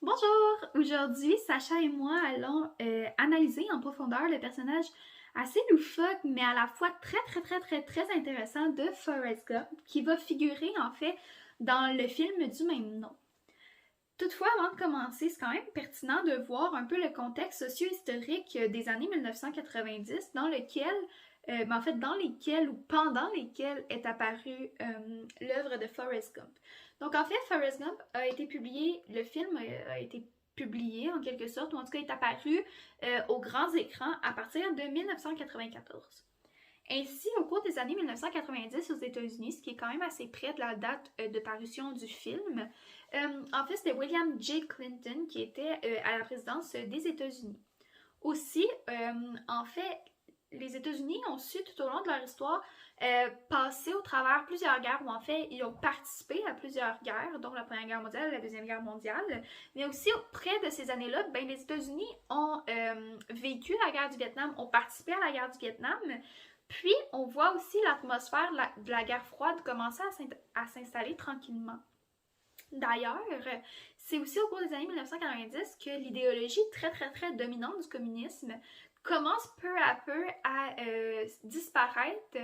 Bonjour! Aujourd'hui, Sacha et moi allons analyser en profondeur le personnage assez loufoque, mais à la fois très intéressant de Forrest Gump, qui va figurer en fait dans le film du même nom. Toutefois, avant de commencer, c'est quand même pertinent de voir un peu le contexte socio-historique des années 1990 dans lequel, dans lesquels ou pendant lesquels est apparue l'œuvre de Forrest Gump. Donc en fait, Forrest Gump a été publié, le film a été publié en quelque sorte, ou en tout cas est apparu aux grands écrans à partir de 1994. Ainsi, au cours des années 1990 aux États-Unis, ce qui est quand même assez près de la date de parution du film, en fait, c'était William J. Clinton qui était à la présidence des États-Unis. Aussi, en fait, les États-Unis ont su tout au long de leur histoire passer au travers plusieurs guerres, ou en fait, ils ont participé à plusieurs guerres, dont la Première Guerre mondiale et la Deuxième Guerre mondiale. Mais aussi, près de ces années-là, ben, les États-Unis ont vécu la guerre du Vietnam, ont participé à la guerre du Vietnam. Puis, on voit aussi l'atmosphère de la guerre froide commencer à s'installer tranquillement. D'ailleurs, c'est aussi au cours des années 1990 que l'idéologie très dominante du communisme commence peu à peu à disparaître,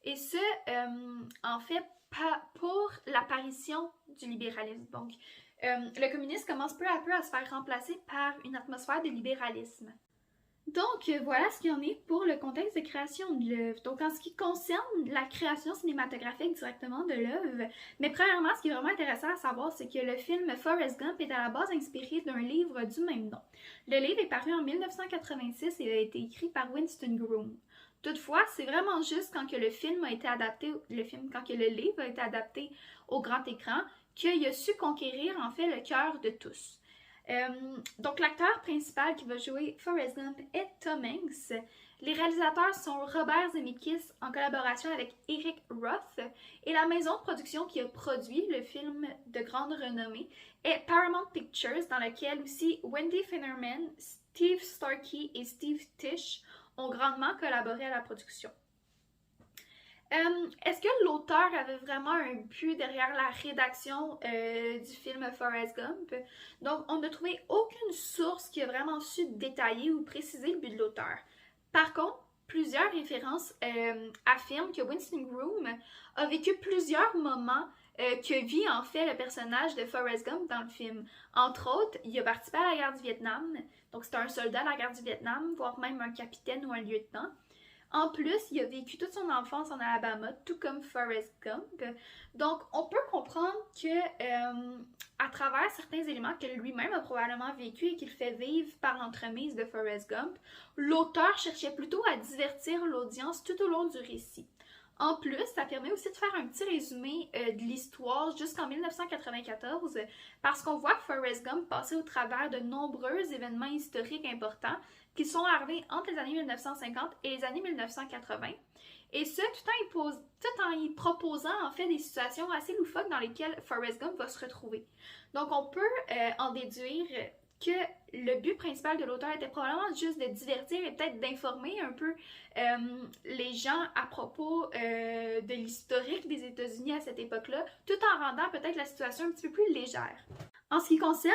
et ce, en fait, pour l'apparition du libéralisme. Donc, le communisme commence peu à peu à se faire remplacer par une atmosphère de libéralisme. Donc, voilà ce qu'il y en est pour le contexte de création de l'œuvre. Donc, en ce qui concerne la création cinématographique directement de l'œuvre, mais premièrement, ce qui est vraiment intéressant à savoir, c'est que le film Forrest Gump est à la base inspiré d'un livre du même nom. Le livre est paru en 1986 et a été écrit par Winston Groom. Toutefois, c'est vraiment juste quand que le film a été adapté, quand que le livre a été adapté au grand écran, qu'il a su conquérir en fait le cœur de tous. Donc, l'acteur principal qui va jouer Forrest Gump est Tom Hanks. Les réalisateurs sont Robert Zemeckis en collaboration avec Eric Roth, et la maison de production qui a produit le film de grande renommée est Paramount Pictures, dans laquelle aussi Wendy Finnerman, Steve Starkey et Steve Tisch ont grandement collaboré à la production. Est-ce que l'auteur avait vraiment un but derrière la rédaction du film Forrest Gump? Donc, on n'a trouvé aucune source qui a vraiment su détailler ou préciser le but de l'auteur. Par contre, plusieurs références affirment que Winston Groom a vécu plusieurs moments que vit en fait le personnage de Forrest Gump dans le film. Entre autres, il a participé à la guerre du Vietnam, donc c'était un soldat de la guerre du Vietnam, voire même un capitaine ou un lieutenant. En plus, il a vécu toute son enfance en Alabama, tout comme Forrest Gump. Donc, on peut comprendre que, à travers certains éléments que lui-même a probablement vécu et qu'il fait vivre par l'entremise de Forrest Gump, l'auteur cherchait plutôt à divertir l'audience tout au long du récit. En plus, ça permet aussi de faire un petit résumé de l'histoire jusqu'en 1994, parce qu'on voit Forrest Gump passer au travers de nombreux événements historiques importants qui sont arrivés entre les années 1950 et les années 1980. Et ce, tout en y proposant en fait des situations assez loufoques dans lesquelles Forrest Gump va se retrouver. Donc on peut en déduire que le but principal de l'auteur était probablement juste de divertir et peut-être d'informer un peu les gens à propos de l'historique des États-Unis à cette époque-là, tout en rendant peut-être la situation un petit peu plus légère. En ce qui concerne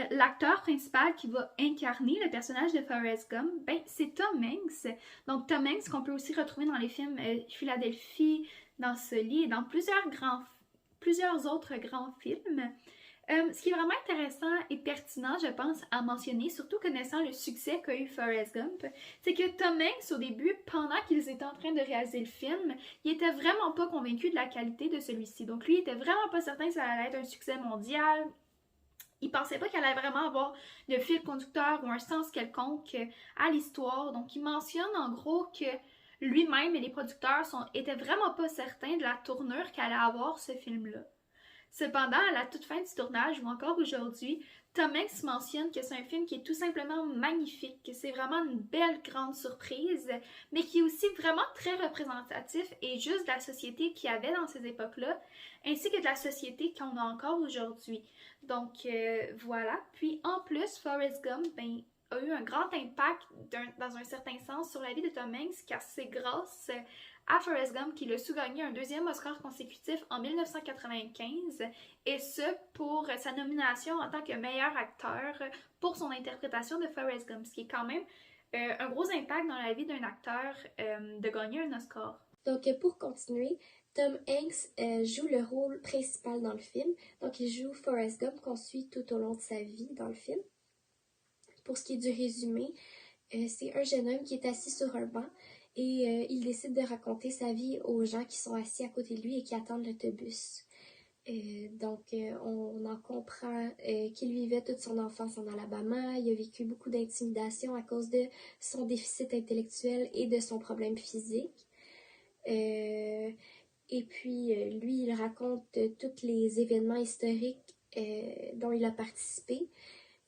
l'acteur principal qui va incarner le personnage de Forrest Gump, ben, c'est Tom Hanks. Donc Tom Hanks qu'on peut aussi retrouver dans les films Philadelphie, dans Sully et dans plusieurs autres grands films. Ce qui est vraiment intéressant et pertinent, je pense, à mentionner, surtout connaissant le succès qu'a eu Forrest Gump, c'est que Tom Hanks, au début, pendant qu'ils étaient en train de réaliser le film, il était vraiment pas convaincu de la qualité de celui-ci. Donc lui, il était vraiment pas certain que ça allait être un succès mondial. Il pensait pas qu'elle allait vraiment avoir de fil conducteur ou un sens quelconque à l'histoire. Donc il mentionne en gros que lui-même et les producteurs étaient vraiment pas certains de la tournure qu'allait avoir ce film-là. Cependant, à la toute fin du tournage, ou encore aujourd'hui, Tom Hanks mentionne que c'est un film qui est tout simplement magnifique, que c'est vraiment une belle grande surprise, mais qui est aussi vraiment très représentatif et juste de la société qu'il y avait dans ces époques-là, ainsi que de la société qu'on a encore aujourd'hui. Donc voilà. Puis en plus, Forrest Gump, ben, a eu un grand impact dans un certain sens sur la vie de Tom Hanks, car c'est grâce à Forrest Gump qu'il a su gagner un deuxième Oscar consécutif en 1995, et ce pour sa nomination en tant que meilleur acteur pour son interprétation de Forrest Gump, ce qui est quand même un gros impact dans la vie d'un acteur de gagner un Oscar. Donc, pour continuer, Tom Hanks joue le rôle principal dans le film. Donc, il joue Forrest Gump qu'on suit tout au long de sa vie dans le film. Pour ce qui est du résumé, c'est un jeune homme qui est assis sur un banc et il décide de raconter sa vie aux gens qui sont assis à côté de lui et qui attendent l'autobus. On en comprend qu'il vivait toute son enfance en Alabama. Il a vécu beaucoup d'intimidation à cause de son déficit intellectuel et de son problème physique. Et puis, lui, il raconte tous les événements historiques dont il a participé.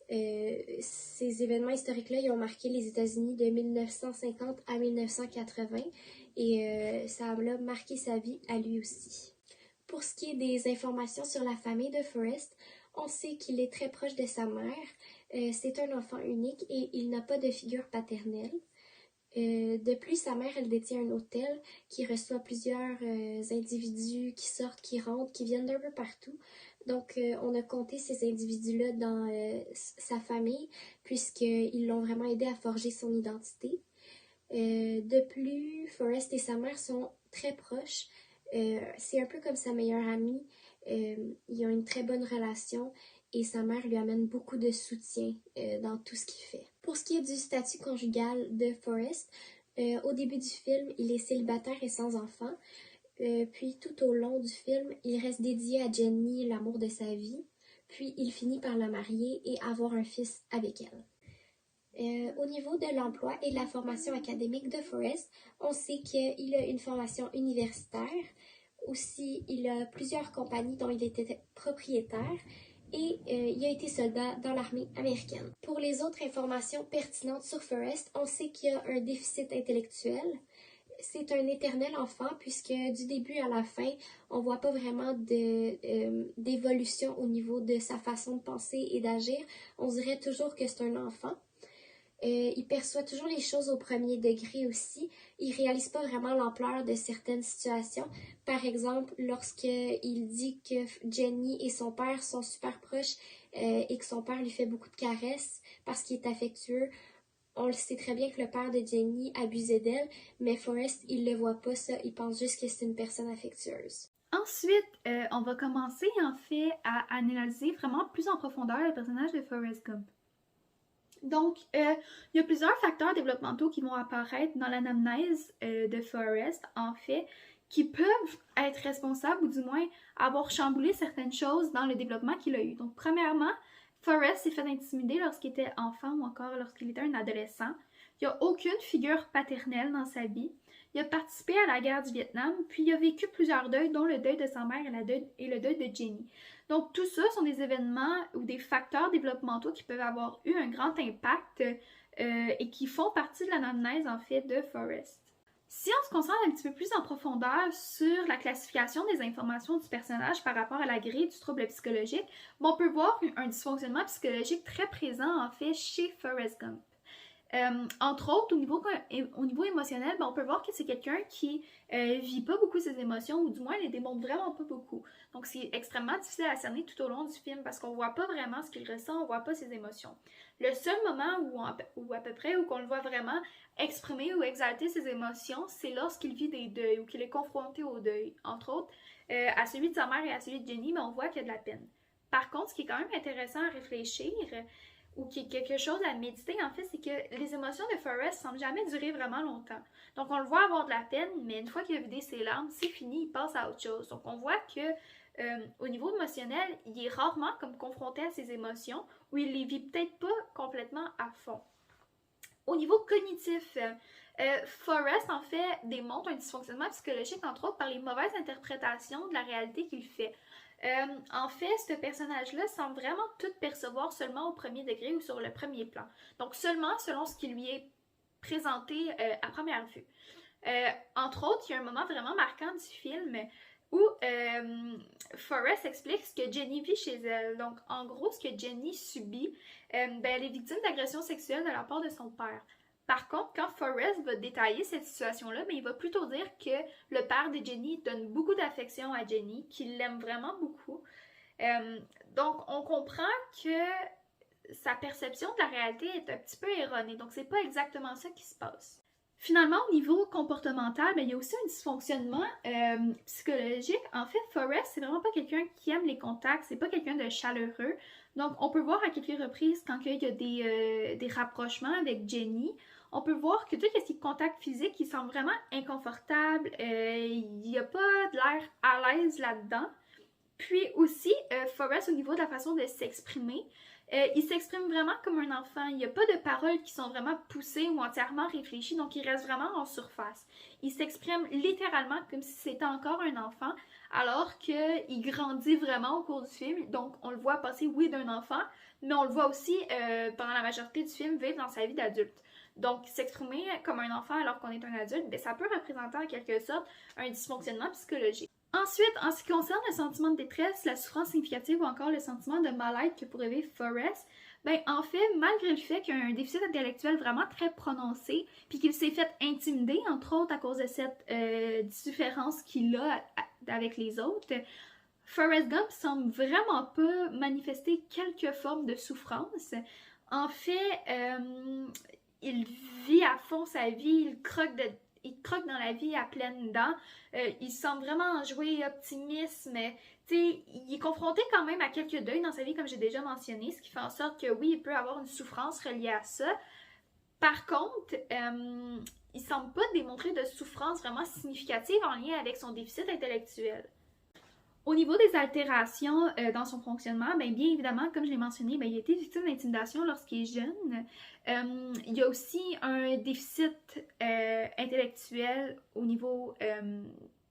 Ces événements historiques-là, ils ont marqué les États-Unis de 1950 à 1980 et ça a marqué sa vie à lui aussi. Pour ce qui est des informations sur la famille de Forrest, on sait qu'il est très proche de sa mère. C'est un enfant unique et il n'a pas de figure paternelle. De plus, sa mère, elle détient un hôtel qui reçoit plusieurs individus qui sortent, qui rentrent, qui viennent d'un peu partout. Donc, on a compté ces individus-là dans sa famille, puisqu'ils l'ont vraiment aidé à forger son identité. De plus, Forrest et sa mère sont très proches. C'est un peu comme sa meilleure amie. Ils ont une très bonne relation et sa mère lui amène beaucoup de soutien dans tout ce qu'il fait. Pour ce qui est du statut conjugal de Forrest, au début du film, il est célibataire et sans enfant. Puis tout au long du film, il reste dédié à Jenny, l'amour de sa vie. Puis il finit par la marier et avoir un fils avec elle. Au niveau de l'emploi et de la formation académique de Forrest, on sait qu'il a une formation universitaire. Aussi, il a plusieurs compagnies dont il était propriétaire et il a été soldat dans l'armée américaine. Pour les autres informations pertinentes sur Forrest, on sait qu'il a un déficit intellectuel. C'est un éternel enfant puisque du début à la fin, on voit pas vraiment d'évolution au niveau de sa façon de penser et d'agir. On dirait toujours que c'est un enfant. Il perçoit toujours les choses au premier degré aussi. Il réalise pas vraiment l'ampleur de certaines situations. Par exemple, lorsqu'il dit que Jenny et son père sont super proches et que son père lui fait beaucoup de caresses parce qu'il est affectueux, on le sait très bien que le père de Jenny abusait d'elle, mais Forrest, il le voit pas ça. Il pense juste que c'est une personne affectueuse. Ensuite, on va commencer en fait à analyser vraiment plus en profondeur le personnage de Forrest Gump. Donc, il y a plusieurs facteurs développementaux qui vont apparaître dans l'anamnèse de Forrest, en fait, qui peuvent être responsables ou du moins avoir chamboulé certaines choses dans le développement qu'il a eu. Donc, premièrement, Forrest s'est fait intimider lorsqu'il était enfant ou encore lorsqu'il était un adolescent. Il n'y a aucune figure paternelle dans sa vie. Il a participé à la guerre du Vietnam, puis il a vécu plusieurs deuils, dont le deuil de sa mère et le deuil de Jenny. Donc tout ça sont des événements ou des facteurs développementaux qui peuvent avoir eu un grand impact et qui font partie de l'anamnèse en fait de Forrest. Si on se concentre un petit peu plus en profondeur sur la classification des informations du personnage par rapport à la grille du trouble psychologique, on peut voir un dysfonctionnement psychologique très présent en fait chez Forrest Gump. Entre autres, au niveau émotionnel, on peut voir que c'est quelqu'un qui vit pas beaucoup ses émotions ou du moins les démontre vraiment pas beaucoup. Donc c'est extrêmement difficile à cerner tout au long du film parce qu'on voit pas vraiment ce qu'il ressent, on voit pas ses émotions. Le seul moment où à peu près où qu'on le voit vraiment exprimer ou exalter ses émotions, c'est lorsqu'il vit des deuils ou qu'il est confronté au deuil. Entre autres, à celui de sa mère et à celui de Jenny, on voit qu'il y a de la peine. Par contre, ce qui est quand même intéressant à réfléchir, ou qui est quelque chose à méditer, en fait, c'est que les émotions de Forrest semblent jamais durer vraiment longtemps. Donc, on le voit avoir de la peine, mais une fois qu'il a vidé ses larmes, c'est fini, il passe à autre chose. Donc, on voit que au niveau émotionnel, il est rarement comme confronté à ses émotions, ou il les vit peut-être pas complètement à fond. Au niveau cognitif, Forrest, en fait, démontre un dysfonctionnement psychologique, entre autres, par les mauvaises interprétations de la réalité qu'il fait. En fait, ce personnage-là semble vraiment tout percevoir seulement au premier degré ou sur le premier plan. Donc, seulement selon ce qui lui est présenté à première vue. Entre autres, il y a un moment vraiment marquant du film où Forrest explique ce que Jenny vit chez elle. Donc, en gros, ce que Jenny subit, elle est victime d'agression sexuelle de la part de son père. Par contre, quand Forrest va détailler cette situation-là, il va plutôt dire que le père de Jenny donne beaucoup d'affection à Jenny, qu'il l'aime vraiment beaucoup. Donc, on comprend que sa perception de la réalité est un petit peu erronée. Donc, c'est pas exactement ça qui se passe. Finalement, au niveau comportemental, il y a aussi un dysfonctionnement psychologique. En fait, Forrest, c'est vraiment pas quelqu'un qui aime les contacts, c'est pas quelqu'un de chaleureux. Donc, on peut voir à quelques reprises quand il y a des rapprochements avec Jenny, on peut voir que tout ce qui est contact physique, il semble vraiment inconfortable. Il n'y a pas de l'air à l'aise là-dedans. Puis aussi, Forrest, au niveau de la façon de s'exprimer, il s'exprime vraiment comme un enfant. Il n'y a pas de paroles qui sont vraiment poussées ou entièrement réfléchies, donc il reste vraiment en surface. Il s'exprime littéralement comme si c'était encore un enfant, alors qu'il grandit vraiment au cours du film. Donc on le voit passer, oui, d'un enfant, mais on le voit aussi, pendant la majorité du film, vivre dans sa vie d'adulte. Donc, s'exprimer comme un enfant alors qu'on est un adulte, ça peut représenter en quelque sorte un dysfonctionnement psychologique. Ensuite, en ce qui concerne le sentiment de détresse, la souffrance significative ou encore le sentiment de mal-être que pourrait vivre Forrest, en fait, malgré le fait qu'il y a un déficit intellectuel vraiment très prononcé, puis qu'il s'est fait intimider, entre autres à cause de cette différence qu'il a avec les autres, Forrest Gump semble vraiment pas manifester quelque forme de souffrance. En fait, il vit à fond sa vie, il croque dans la vie à pleines dents. Il semble vraiment enjoué, optimiste, mais il est confronté quand même à quelques deuils dans sa vie, comme j'ai déjà mentionné, ce qui fait en sorte que oui, il peut avoir une souffrance reliée à ça. Par contre, il semble pas démontrer de souffrance vraiment significative en lien avec son déficit intellectuel. Au niveau des altérations dans son fonctionnement, bien évidemment, comme je l'ai mentionné, il a été victime d'intimidation lorsqu'il est jeune. Il y a aussi un déficit intellectuel au niveau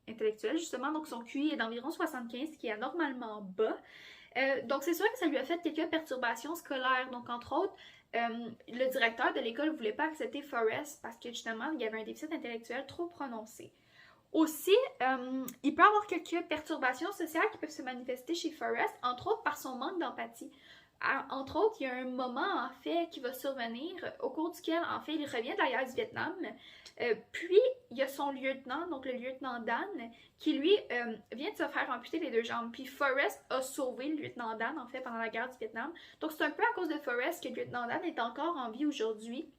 intellectuel, justement. Donc, son QI est d'environ 75, ce qui est anormalement bas. Donc, c'est sûr que ça lui a fait quelques perturbations scolaires. Donc, entre autres, le directeur de l'école ne voulait pas accepter Forrest parce que, justement, il y avait un déficit intellectuel trop prononcé. Aussi, il peut y avoir quelques perturbations sociales qui peuvent se manifester chez Forrest, entre autres par son manque d'empathie. Entre autres, il y a un moment, en fait, qui va survenir, au cours duquel, en fait, il revient de la guerre du Vietnam. Puis, il y a son lieutenant, donc le lieutenant Dan, qui, lui, vient de se faire amputer les deux jambes. Puis, Forrest a sauvé le lieutenant Dan, en fait, pendant la guerre du Vietnam. Donc, c'est un peu à cause de Forrest que le lieutenant Dan est encore en vie aujourd'hui.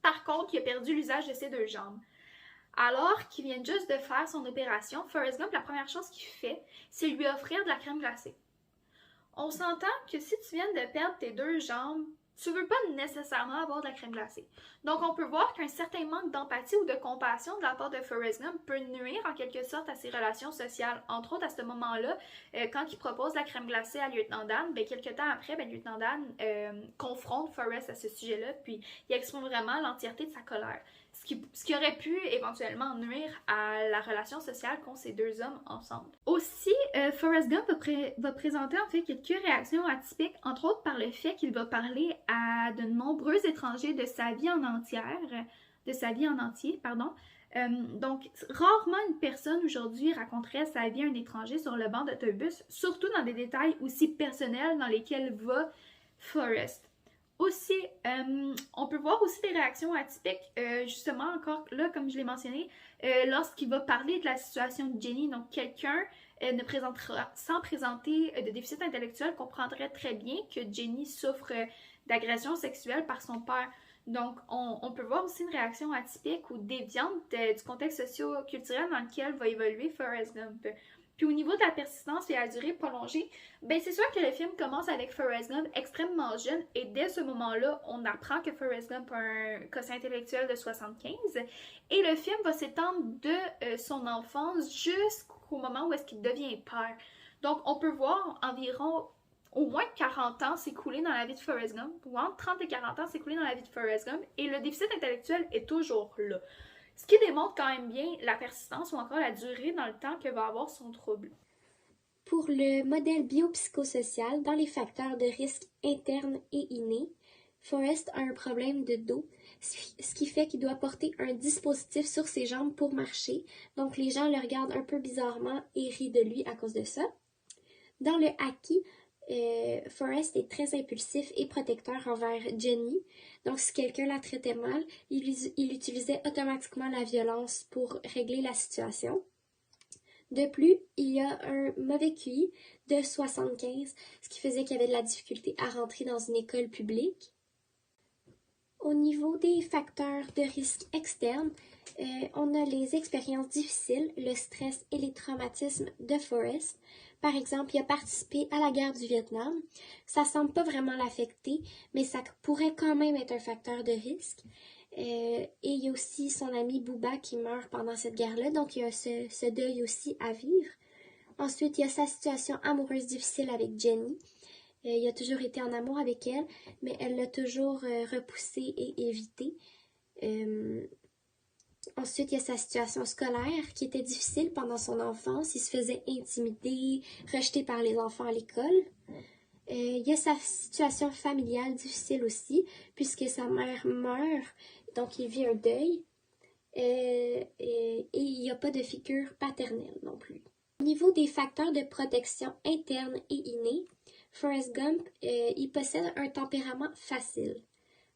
Par contre, il a perdu l'usage de ses deux jambes. Alors qu'il vient juste de faire son opération, Forrest Gump, la première chose qu'il fait, c'est lui offrir de la crème glacée. On s'entend que si tu viens de perdre tes deux jambes, tu veux pas nécessairement avoir de la crème glacée. Donc on peut voir qu'un certain manque d'empathie ou de compassion de la part de Forrest Gump peut nuire en quelque sorte à ses relations sociales. Entre autres, à ce moment-là, quand il propose la crème glacée à Lieutenant Dan, quelques temps après, Lieutenant Dan confronte Forrest à ce sujet-là, puis il exprime vraiment l'entièreté de sa colère. Ce qui aurait pu éventuellement nuire à la relation sociale qu'ont ces deux hommes ensemble. Aussi, Forrest Gump va présenter en fait quelques réactions atypiques, entre autres par le fait qu'il va parler à de nombreux étrangers de sa vie en entier. Donc, rarement une personne aujourd'hui raconterait sa vie à un étranger sur le banc d'autobus, surtout dans des détails aussi personnels dans lesquels va Forrest. Aussi, on peut voir aussi des réactions atypiques, justement, encore là, comme je l'ai mentionné, lorsqu'il va parler de la situation de Jenny. Donc, quelqu'un sans présenter de déficit intellectuel comprendrait très bien que Jenny souffre d'agression sexuelle par son père. Donc, on peut voir aussi une réaction atypique ou déviante du contexte socio-culturel dans lequel va évoluer Forrest Gump. Puis au niveau de la persistance et la durée prolongée, c'est sûr que le film commence avec Forrest Gump extrêmement jeune et dès ce moment-là, on apprend que Forrest Gump a un quotient intellectuel de 75 et le film va s'étendre de son enfance jusqu'au moment où est-ce qu'il devient père. Donc on peut voir environ au moins 40 ans s'écouler dans la vie de Forrest Gump, ou entre 30 et 40 ans s'écouler dans la vie de Forrest Gump et le déficit intellectuel est toujours là. Ce qui démontre quand même bien la persistance ou encore la durée dans le temps que va avoir son trouble. Pour le modèle biopsychosocial, dans les facteurs de risque internes et innés, Forrest a un problème de dos, ce qui fait qu'il doit porter un dispositif sur ses jambes pour marcher. Donc les gens le regardent un peu bizarrement et rient de lui à cause de ça. Dans le Haki, Forrest est très impulsif et protecteur envers Jenny. Donc si quelqu'un la traitait mal, il utilisait automatiquement la violence pour régler la situation. De plus, il y a un mauvais QI de 75, ce qui faisait qu'il y avait de la difficulté à rentrer dans une école publique. Au niveau des facteurs de risque externes, on a les expériences difficiles, le stress et les traumatismes de Forrest. Par exemple, il a participé à la guerre du Vietnam. Ça ne semble pas vraiment l'affecter, mais ça pourrait quand même être un facteur de risque. Et il y a aussi son ami Booba qui meurt pendant cette guerre-là, donc il y a ce deuil aussi à vivre. Ensuite, il y a sa situation amoureuse difficile avec Jenny. Il a toujours été en amour avec elle, mais elle l'a toujours repoussé et évité. Ensuite, il y a sa situation scolaire qui était difficile pendant son enfance. Il se faisait intimider, rejeté par les enfants à l'école. Il y a sa situation familiale difficile aussi, puisque sa mère meurt, donc il vit un deuil. Et il n'y a pas de figure paternelle non plus. Au niveau des facteurs de protection interne et innés, Forrest Gump, il possède un tempérament facile.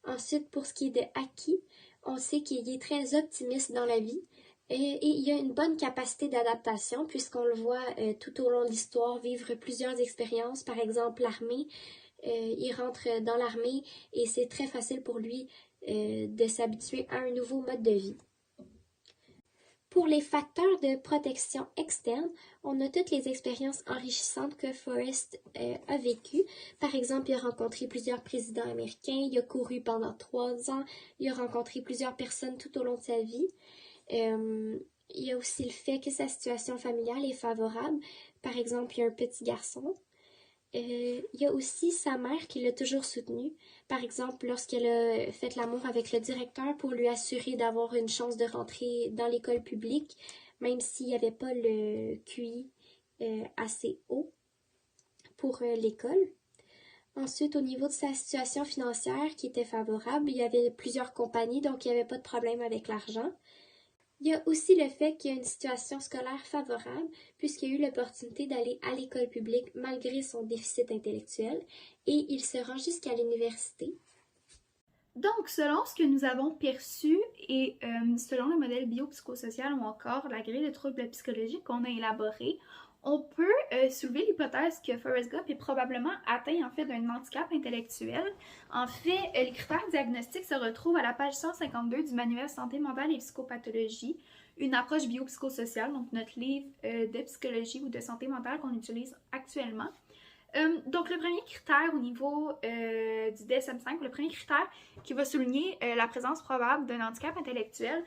Ensuite, pour ce qui est de Haki, on sait qu'il est très optimiste dans la vie et il a une bonne capacité d'adaptation puisqu'on le voit tout au long de l'histoire vivre plusieurs expériences. Par exemple, l'armée, il rentre dans l'armée et c'est très facile pour lui de s'habituer à un nouveau mode de vie. Pour les facteurs de protection externe, on a toutes les expériences enrichissantes que Forrest a vécues. Par exemple, il a rencontré plusieurs présidents américains, il a couru pendant 3 ans, il a rencontré plusieurs personnes tout au long de sa vie. Il y a aussi le fait que sa situation familiale est favorable. Par exemple, il y a un petit garçon. Il y a aussi sa mère qui l'a toujours soutenu. Par exemple, lorsqu'elle a fait l'amour avec le directeur pour lui assurer d'avoir une chance de rentrer dans l'école publique, même s'il n'y avait pas le QI assez haut pour l'école. Ensuite, au niveau de sa situation financière qui était favorable, il y avait plusieurs compagnies, donc il n'y avait pas de problème avec l'argent. Il y a aussi le fait qu'il y a une situation scolaire favorable puisqu'il a eu l'opportunité d'aller à l'école publique malgré son déficit intellectuel et il se rend jusqu'à l'université. Donc, selon ce que nous avons perçu et selon le modèle biopsychosocial ou encore la grille de troubles psychologiques qu'on a élaboré, on peut soulever l'hypothèse que Forrest Gump est probablement atteint en fait d'un handicap intellectuel. En fait, les critères diagnostiques se retrouvent à la page 152 du manuel Santé mentale et psychopathologie, une approche biopsychosociale, donc notre livre de psychologie ou de santé mentale qu'on utilise actuellement. Donc, le premier critère au niveau du DSM-5, le premier critère qui va souligner la présence probable d'un handicap intellectuel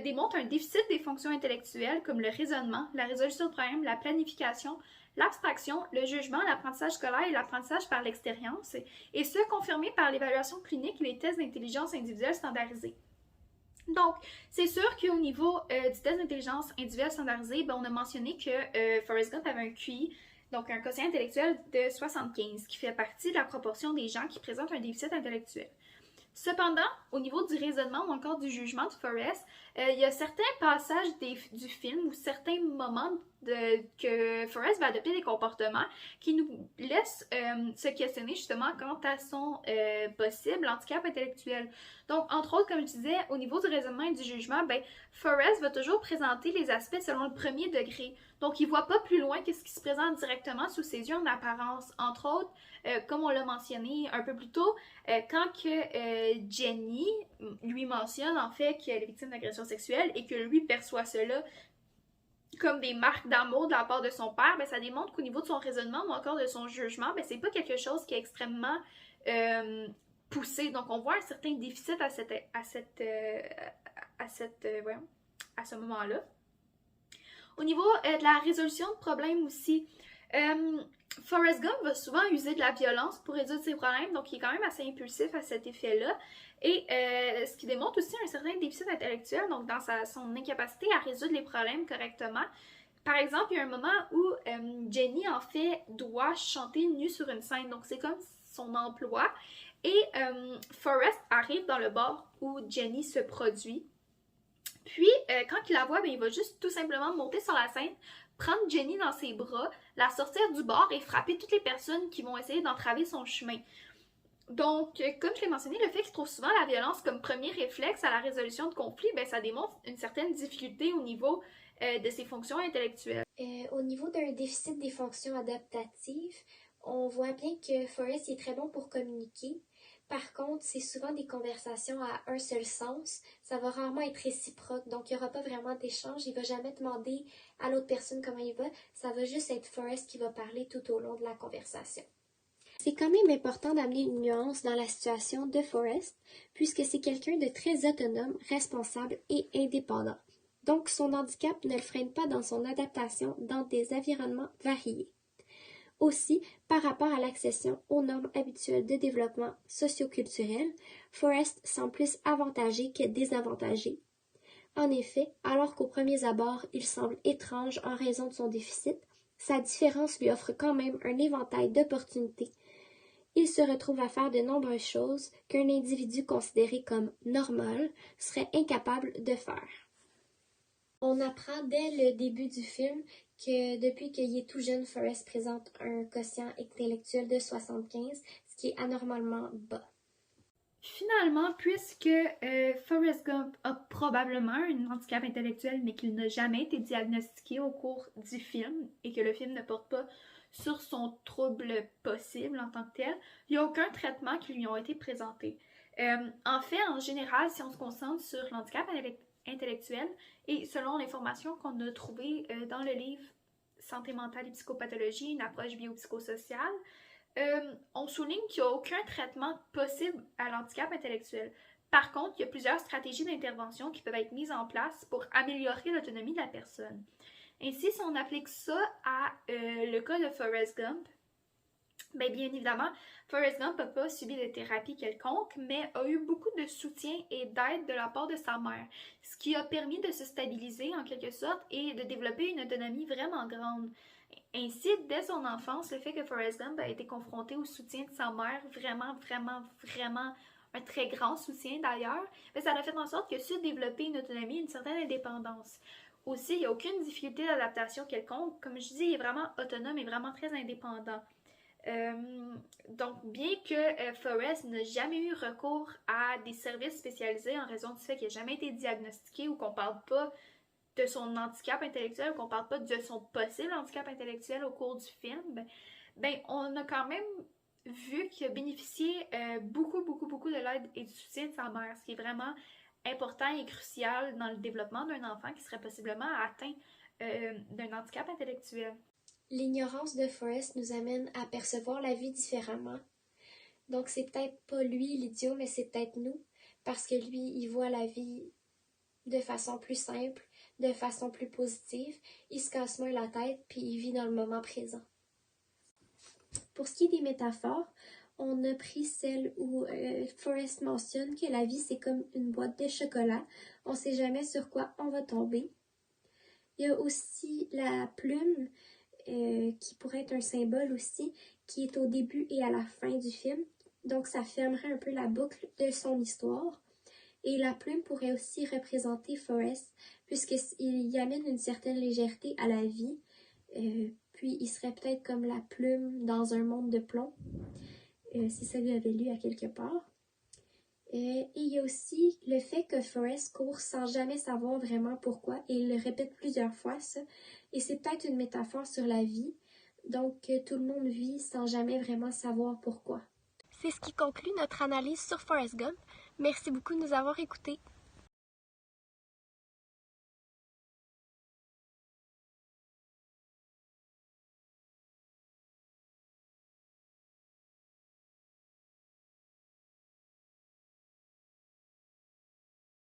démontre un déficit des fonctions intellectuelles comme le raisonnement, la résolution de problèmes, la planification, l'abstraction, le jugement, l'apprentissage scolaire et l'apprentissage par l'expérience, et ce, confirmé par l'évaluation clinique et les tests d'intelligence individuelle standardisés. Donc, c'est sûr qu'au niveau du test d'intelligence individuelle standardisé, on a mentionné que Forrest Gump avait un QI, donc un quotient intellectuel de 75, qui fait partie de la proportion des gens qui présentent un déficit intellectuel. Cependant, au niveau du raisonnement ou encore du jugement de Forrest, il y a certains passages du film ou certains moments que Forrest va adopter des comportements qui nous laissent se questionner justement quant à son possible handicap intellectuel. Donc, entre autres, comme je disais, au niveau du raisonnement et du jugement, Forrest va toujours présenter les aspects selon le premier degré. Donc, il ne voit pas plus loin que ce qui se présente directement sous ses yeux en apparence. Entre autres, comme on l'a mentionné un peu plus tôt, quand que Jenny lui mentionne en fait qu'elle est victime d'agression sexuelle et que lui perçoit cela comme des marques d'amour de la part de son père, ça démontre qu'au niveau de son raisonnement ou encore de son jugement, c'est pas quelque chose qui est extrêmement poussé. Donc on voit un certain déficit à ce moment-là. Au niveau de la résolution de problèmes aussi, Forrest Gump va souvent user de la violence pour résoudre ses problèmes, donc il est quand même assez impulsif à cet effet-là. Et ce qui démontre aussi un certain déficit intellectuel, donc dans son incapacité à résoudre les problèmes correctement. Par exemple, il y a un moment où Jenny, en fait, doit chanter nue sur une scène. Donc c'est comme son emploi et Forrest arrive dans le bar où Jenny se produit. Puis, quand il la voit, il va juste tout simplement monter sur la scène, prendre Jenny dans ses bras, la sortir du bar et frapper toutes les personnes qui vont essayer d'entraver son chemin. Donc, comme je l'ai mentionné, le fait qu'il trouve souvent la violence comme premier réflexe à la résolution de conflits, ça démontre une certaine difficulté au niveau de ses fonctions intellectuelles. Au niveau d'un déficit des fonctions adaptatives, on voit bien que Forrest est très bon pour communiquer. Par contre, c'est souvent des conversations à un seul sens. Ça va rarement être réciproque, donc il n'y aura pas vraiment d'échange. Il ne va jamais demander à l'autre personne comment il va. Ça va juste être Forrest qui va parler tout au long de la conversation. C'est quand même important d'amener une nuance dans la situation de Forrest, puisque c'est quelqu'un de très autonome, responsable et indépendant. Donc, son handicap ne le freine pas dans son adaptation dans des environnements variés. Aussi, par rapport à l'accession aux normes habituelles de développement socio-culturel, Forrest semble plus avantagé que désavantagé. En effet, alors qu'aux premiers abords, il semble étrange en raison de son déficit, sa différence lui offre quand même un éventail d'opportunités. Il se retrouve à faire de nombreuses choses qu'un individu considéré comme normal serait incapable de faire. On apprend dès le début du film que depuis qu'il est tout jeune, Forrest présente un quotient intellectuel de 75, ce qui est anormalement bas. Finalement, puisque Forrest Gump a probablement un handicap intellectuel, mais qu'il n'a jamais été diagnostiqué au cours du film et que le film ne porte pas sur son trouble possible en tant que tel, il n'y a aucun traitement qui lui a été présenté. En fait, en général, si on se concentre sur l'handicap intellectuel et selon l'information qu'on a trouvée dans le livre Santé mentale et psychopathologie, une approche biopsychosociale, on souligne qu'il n'y a aucun traitement possible à l'handicap intellectuel. Par contre, il y a plusieurs stratégies d'intervention qui peuvent être mises en place pour améliorer l'autonomie de la personne. Ainsi, si on applique ça à le cas de Forrest Gump, bien évidemment, Forrest Gump n'a pas subi de thérapie quelconque, mais a eu beaucoup de soutien et d'aide de la part de sa mère, ce qui a permis de se stabiliser en quelque sorte et de développer une autonomie vraiment grande. Ainsi, dès son enfance, le fait que Forrest Gump a été confronté au soutien de sa mère, vraiment un très grand soutien d'ailleurs, ça a fait en sorte qu'il a su développer une autonomie, une certaine indépendance. Aussi, il n'y a aucune difficulté d'adaptation quelconque. Comme je dis, il est vraiment autonome et vraiment très indépendant. Donc, bien que Forrest n'a jamais eu recours à des services spécialisés en raison du fait qu'il n'a jamais été diagnostiqué ou qu'on ne parle pas de son handicap intellectuel ou qu'on ne parle pas de son possible handicap intellectuel au cours du film, on a quand même vu qu'il a bénéficié beaucoup de l'aide et du soutien de sa mère, ce qui est vraiment important et crucial dans le développement d'un enfant qui serait possiblement atteint d'un handicap intellectuel. L'ignorance de Forrest nous amène à percevoir la vie différemment. Donc c'est peut-être pas lui l'idiot, mais c'est peut-être nous, parce que lui, il voit la vie de façon plus simple, de façon plus positive, il se casse moins la tête, puis il vit dans le moment présent. Pour ce qui est des métaphores, on a pris celle où Forrest mentionne que la vie c'est comme une boîte de chocolat, on ne sait jamais sur quoi on va tomber. Il y a aussi la plume, qui pourrait être un symbole aussi, qui est au début et à la fin du film, donc ça fermerait un peu la boucle de son histoire. Et la plume pourrait aussi représenter Forrest, puisqu'il y amène une certaine légèreté à la vie, puis il serait peut-être comme la plume dans un monde de plomb. C'est ça que j'avais lu à quelque part. Et il y a aussi le fait que Forrest court sans jamais savoir vraiment pourquoi, et il le répète plusieurs fois, ça. Et c'est peut-être une métaphore sur la vie, donc tout le monde vit sans jamais vraiment savoir pourquoi. C'est ce qui conclut notre analyse sur Forrest Gump. Merci beaucoup de nous avoir écoutés.